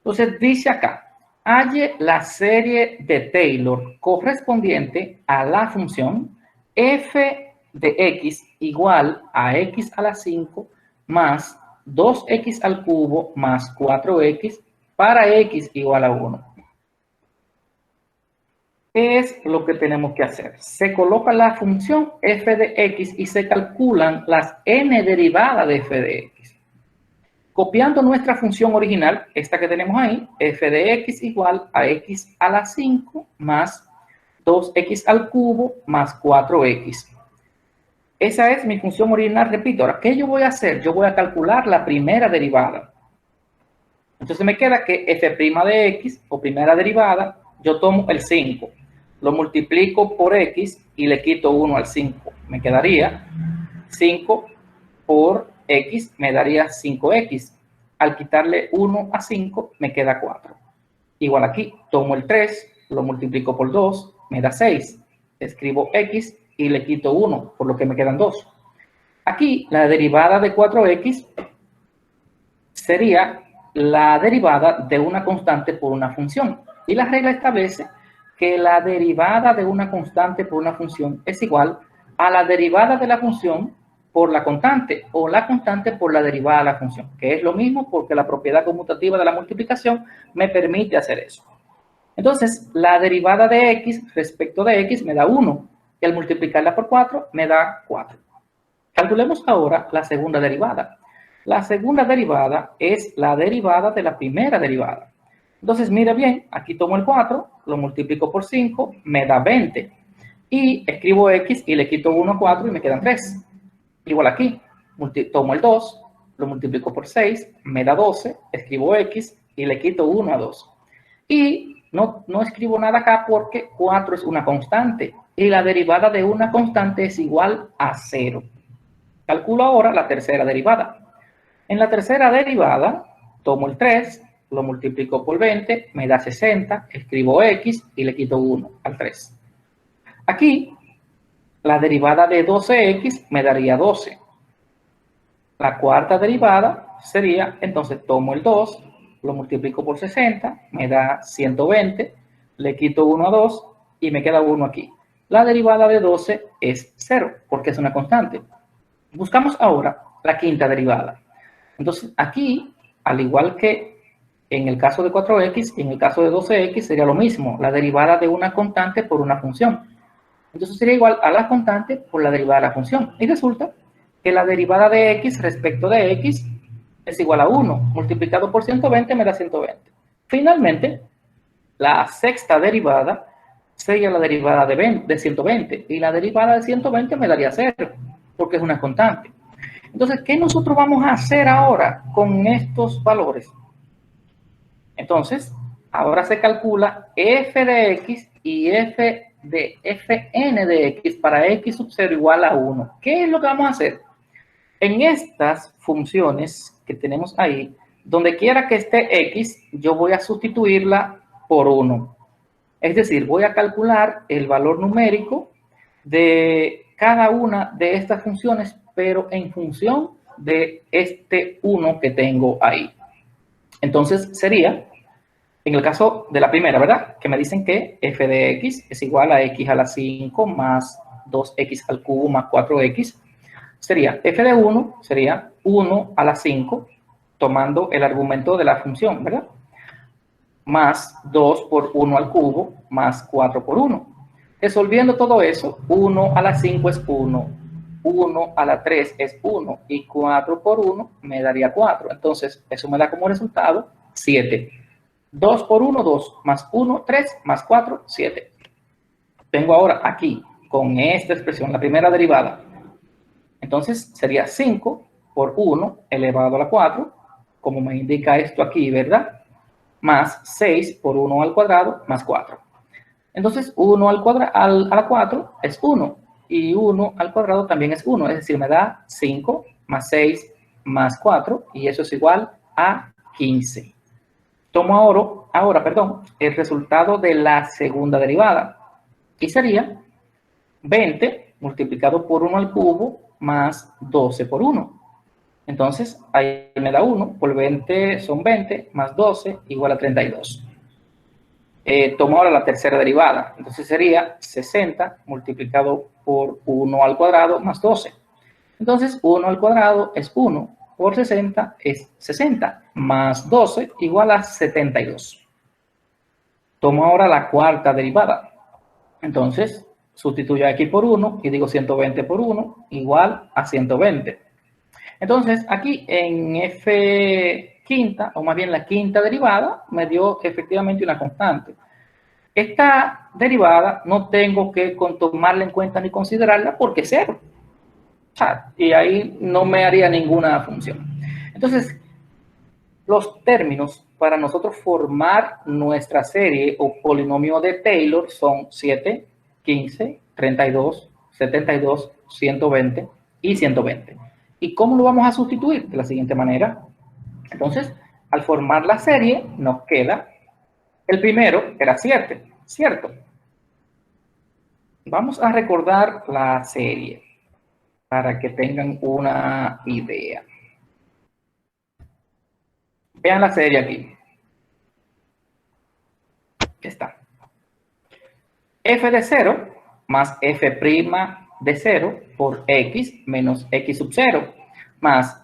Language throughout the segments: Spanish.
Entonces dice acá, halle la serie de Taylor correspondiente a la función f de x igual a x a la 5 más 2x al cubo más 4x para x igual a 1. ¿Qué es lo que tenemos que hacer? Se coloca la función f de x y se calculan las n derivadas de f de x. Copiando nuestra función original, esta que tenemos ahí, f de x igual a x a la 5 más 2x al cubo más 4x. Esa es mi función original, repito. Ahora, ¿qué yo voy a hacer? Yo voy a calcular la primera derivada. Entonces me queda que f' de x, o primera derivada, yo tomo el 5, lo multiplico por x y le quito 1 al 5. Me quedaría 5 por x, me daría 5x. Al quitarle 1 a 5, me queda 4. Igual aquí, tomo el 3, lo multiplico por 2, me da 6. Escribo x y le quito 1, por lo que me quedan 2. Aquí, la derivada de 4x sería la derivada de una constante por una función. Y la regla establece que la derivada de una constante por una función es igual a la derivada de la función por la constante, o la constante por la derivada de la función, que es lo mismo porque la propiedad conmutativa de la multiplicación me permite hacer eso. Entonces, la derivada de x respecto de x me da 1, y al multiplicarla por 4 me da 4. Calculemos ahora la segunda derivada. La segunda derivada es la derivada de la primera derivada. Entonces, mire bien, aquí tomo el 4, lo multiplico por 5, me da 20. Y escribo x y le quito 1 a 4 y me quedan 3. Igual aquí, tomo el 2, lo multiplico por 6, me da 12, escribo x y le quito 1 a 2. Y no escribo nada acá porque 4 es una constante. Y la derivada de una constante es igual a 0. Calculo ahora la tercera derivada. En la tercera derivada, tomo el 3, lo multiplico por 20, me da 60, escribo x y le quito 1 al 3. Aquí, la derivada de 12x me daría 12. La cuarta derivada sería, entonces tomo el 2, lo multiplico por 60, me da 120, le quito 1 a 2 y me queda 1 aquí. La derivada de 12 es 0, porque es una constante. Buscamos ahora la quinta derivada. Entonces, aquí, al igual que en el caso de 4x, en el caso de 12x sería lo mismo, la derivada de una constante por una función. Entonces sería igual a la constante por la derivada de la función. Y resulta que la derivada de x respecto de x es igual a 1. Multiplicado por 120 me da 120. Finalmente, la sexta derivada sería la derivada de 120. Y la derivada de 120 me daría 0, porque es una constante. Entonces, ¿qué nosotros vamos a hacer ahora con estos valores? Entonces, ahora se calcula f de x y f de fn de x para x sub 0 igual a 1. ¿Qué es lo que vamos a hacer? En estas funciones que tenemos ahí, donde quiera que esté x, yo voy a sustituirla por 1. Es decir, voy a calcular el valor numérico de cada una de estas funciones, pero en función de este 1 que tengo ahí. Entonces sería, en el caso de la primera, ¿verdad? Que me dicen que f de x es igual a x a la 5 más 2x al cubo más 4x. Sería f de 1, sería 1 a la 5, tomando el argumento de la función, ¿verdad? Más 2 por 1 al cubo, más 4 por 1. Resolviendo todo eso, 1 a la 5 es 1, 1 a la 3 es 1, y 4 por 1 me daría 4. Entonces, eso me da como resultado 7. 2 por 1, 2, más 1, 3, más 4, 7. Tengo ahora aquí, con esta expresión, la primera derivada. Entonces, sería 5 por 1 elevado a la 4, como me indica esto aquí, ¿verdad? Más 6 por 1 al cuadrado, más 4. Entonces, 1 al cuadrado, a la 4 es 1, y 1 al cuadrado también es 1, es decir, me da 5 más 6 más 4, y eso es igual a 15. Tomo ahora, el resultado de la segunda derivada, y sería 20 multiplicado por 1 al cubo más 12 por 1. Entonces, ahí me da 1, por 20 son 20, más 12 igual a 32. Tomo ahora la tercera derivada, entonces sería 60 multiplicado por 1 al cuadrado más 12. Entonces, 1 al cuadrado es 1, por 60 es 60, más 12 igual a 72. Tomo ahora la cuarta derivada. Entonces, sustituyo aquí por 1 y digo 120 por 1 igual a 120. Entonces, aquí en f quinta, o más bien la quinta derivada, me dio efectivamente una constante. Esta derivada no tengo que tomarla en cuenta ni considerarla porque es cero. O sea, y ahí no me haría ninguna función. Entonces, los términos para nosotros formar nuestra serie o polinomio de Taylor son 7, 15, 32, 72, 120 y 120. ¿Y cómo lo vamos a sustituir? De la siguiente manera. Entonces, al formar la serie, nos queda el primero, era 7, ¿cierto? Vamos a recordar la serie para que tengan una idea. Vean la serie aquí. Está. F de 0 más f' de 0 por x menos x sub 0 más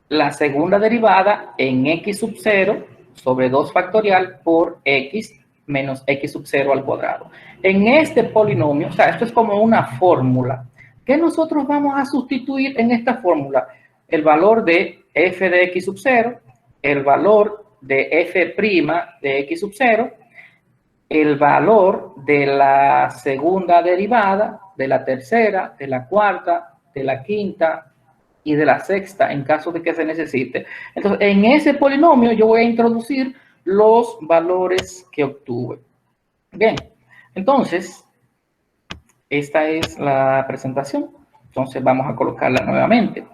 la segunda derivada en x sub 0 sobre 2 factorial por x menos x sub 0 al cuadrado. En este polinomio, o sea, esto es como una fórmula. ¿Qué nosotros vamos a sustituir en esta fórmula? El valor de f de x sub 0, el valor de f' de x sub 0, el valor de la segunda derivada, de la tercera, de la cuarta, de la quinta y de la sexta, en caso de que se necesite. Entonces, en ese polinomio yo voy a introducir los valores que obtuve. Bien, entonces, esta es la presentación. Entonces, vamos a colocarla nuevamente.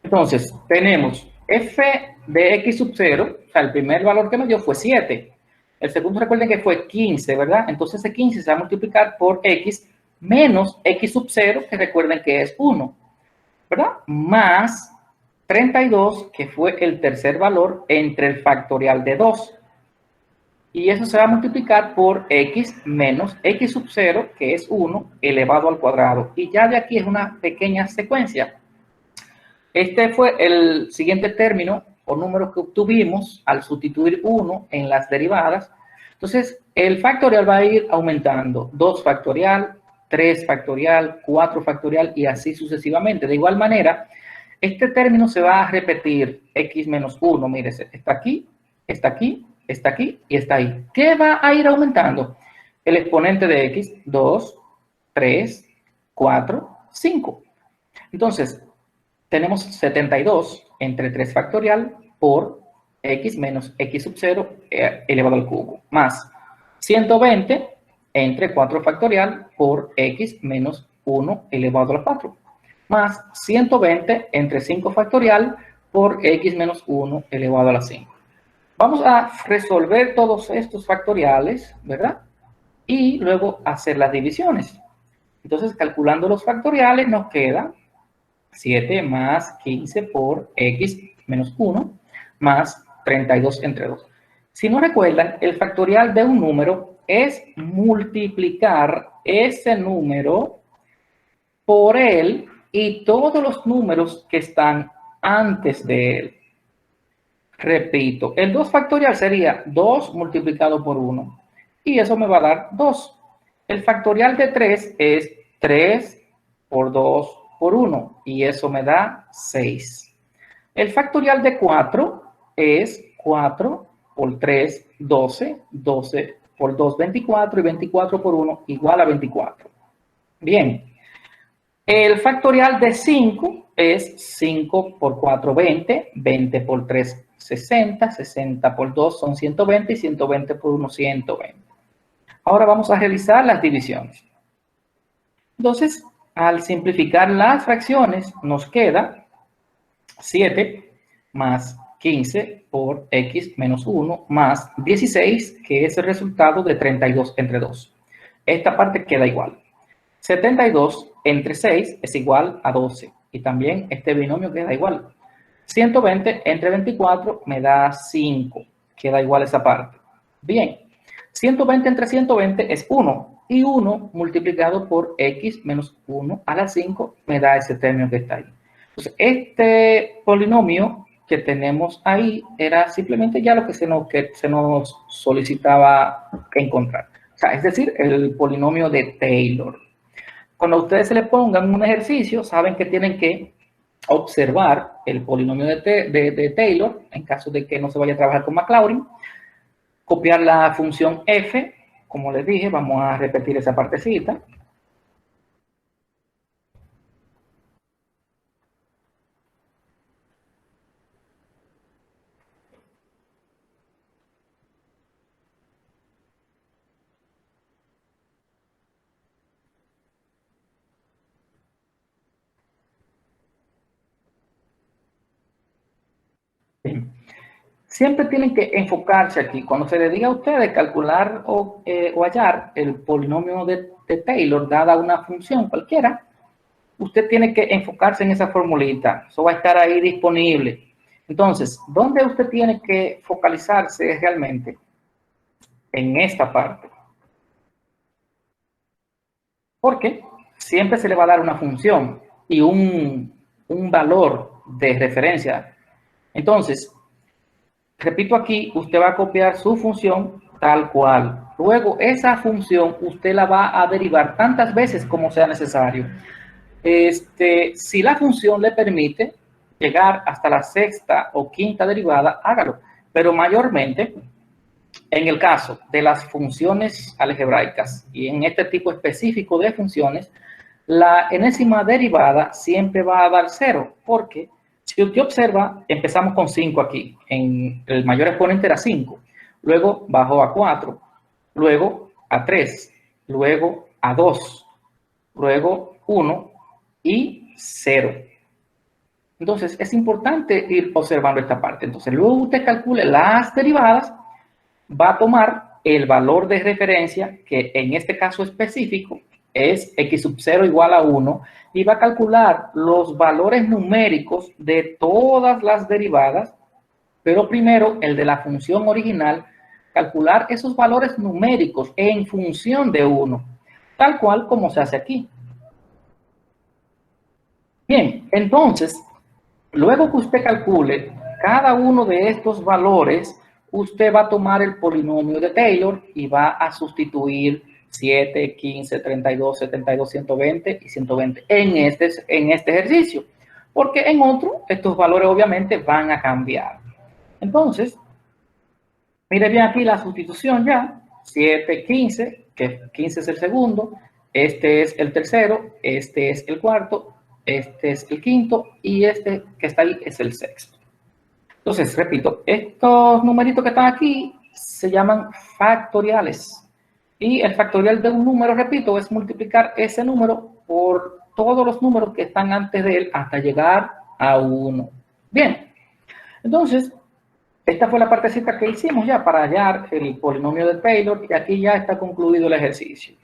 Entonces, tenemos f de x sub 0, o sea, el primer valor que me dio fue 7. El segundo, recuerden que fue 15, ¿verdad? Entonces, ese 15 se va a multiplicar por x menos x sub 0, que recuerden que es 1, ¿verdad? Más 32, que fue el tercer valor entre el factorial de 2. Y eso se va a multiplicar por x menos x sub 0, que es 1, elevado al cuadrado. Y ya de aquí es una pequeña secuencia. Este fue el siguiente término o número que obtuvimos al sustituir 1 en las derivadas. Entonces, el factorial va a ir aumentando. 2 factorial, 3 factorial, 4 factorial y así sucesivamente. De igual manera, este término se va a repetir x menos 1. Mire, está aquí, está aquí, está aquí y está ahí. ¿Qué va a ir aumentando? El exponente de x, 2, 3, 4, 5. Entonces, tenemos 72 entre 3 factorial por x menos x sub 0 elevado al cubo, más 120 entre 4 factorial por x menos 1 elevado al 4, más 120 entre 5 factorial por x menos 1 elevado a la 5. Vamos a resolver todos estos factoriales, ¿verdad? Y luego hacer las divisiones. Entonces, calculando los factoriales, nos queda 7 más 15 por x menos 1 más 32 entre 2. Si no recuerdan, el factorial de un número es multiplicar ese número por él y todos los números que están antes de él. Repito, el 2 factorial sería 2 multiplicado por 1 y eso me va a dar 2. El factorial de 3 es 3 por 2 por 1 y eso me da 6. El factorial de 4 es 4 por 3, 12, 12 por 2, 24 y 24 por 1 igual a 24. Bien, el factorial de 5 es 5 por 4, 20, 20 por 3, 60, 60 por 2 son 120 y 120 por 1, 120. Ahora vamos a realizar las divisiones. Entonces, al simplificar las fracciones, nos queda 7 más 15 por x menos 1 más 16, que es el resultado de 32 entre 2. Esta parte queda igual. 72 entre 6 es igual a 12. y también este binomio queda igual. 120 entre 24 me da 5, queda igual esa parte. Bien, 120 entre 120 es 1, y 1 multiplicado por x menos 1 a la 5 me da ese término que está ahí. Entonces, este polinomio que tenemos ahí era simplemente ya lo que se nos solicitaba encontrar. O sea, es decir, el polinomio de Taylor. Cuando a ustedes se le pongan un ejercicio, saben que tienen que observar el polinomio de Taylor, en caso de que no se vaya a trabajar con Maclaurin, copiar la función f, como les dije, vamos a repetir esa partecita. Bien. Siempre tienen que enfocarse aquí. Cuando se le diga a ustedes calcular o hallar el polinomio de Taylor dada una función cualquiera, usted tiene que enfocarse en esa formulita. Eso va a estar ahí disponible. Entonces, ¿dónde usted tiene que focalizarse realmente? En esta parte. Porque siempre se le va a dar una función y un valor de referencia. Entonces, repito aquí, usted va a copiar su función tal cual. Luego, esa función usted la va a derivar tantas veces como sea necesario. Si la función le permite llegar hasta la sexta o quinta derivada, hágalo. Pero mayormente, en el caso de las funciones algebraicas y en este tipo específico de funciones, la enésima derivada siempre va a dar 0, porque si usted observa, empezamos con 5 aquí, en el mayor exponente era 5, luego bajó a 4, luego a 3, luego a 2, luego 1 y 0. Entonces, es importante ir observando esta parte. Entonces, luego usted calcule las derivadas, va a tomar el valor de referencia, que en este caso específico es x sub 0 igual a 1, y va a calcular los valores numéricos de todas las derivadas, pero primero el de la función original, calcular esos valores numéricos en función de 1, tal cual como se hace aquí. Bien, entonces, luego que usted calcule cada uno de estos valores, usted va a tomar el polinomio de Taylor y va a sustituir 7, 15, 32, 72, 120 y 120 en este ejercicio. Porque en otro, estos valores obviamente van a cambiar. Entonces, mire bien aquí la sustitución ya. 7, 15, que 15 es el segundo. Este es el tercero. Este es el cuarto. Este es el quinto. Y este que está ahí es el sexto. Entonces, repito, estos numeritos que están aquí se llaman factoriales. Y el factorial de un número, repito, es multiplicar ese número por todos los números que están antes de él hasta llegar a 1. Bien, entonces, esta fue la partecita que hicimos ya para hallar el polinomio de Taylor y aquí ya está concluido el ejercicio.